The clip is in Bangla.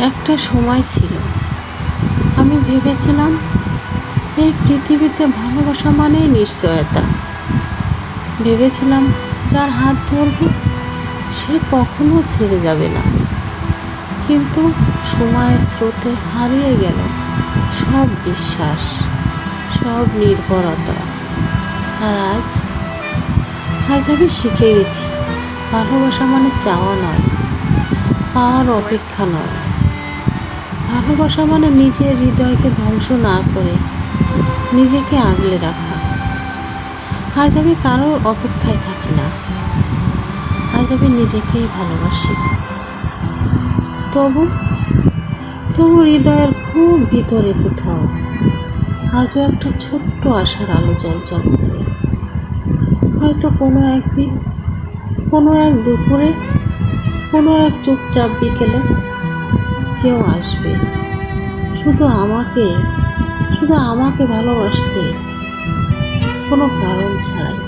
একটা সময় ছিল আমি ভেবেছিলাম এই পৃথিবীতে ভালোবাসা মানেই নিশ্চয়তা। ভেবেছিলাম যার হাত ধরব সে কখনো ছেড়ে যাবে না। কিন্তু সময়ের স্রোতে হারিয়ে গেল সব বিশ্বাস, সব নির্ভরতা। আর আজ আমি শিখে গেছি ভালোবাসা মানে চাওয়া নয়, পাওয়ার অপেক্ষা নয়। ভালোবাসা মানে নিজের হৃদয়কে ধ্বংস না করে নিজেকে আগলে রাখা। আজ আমি কারোর অপেক্ষায় থাকি না, আজ আমি নিজেকেই ভালোবাসি। তবু তবু হৃদয়ের খুব ভিতরে কোথাও আজও একটা ছোট্ট আশার আলো জ্বলজ্বল করে। হয়তো কোনো একদিন, কোনো এক দুপুরে, কোনো এক চুপচাপ বিকেলে কেউ আসবে শুধু আমাকে ভালোবাসতে, কোনো কারণ ছাড়াই।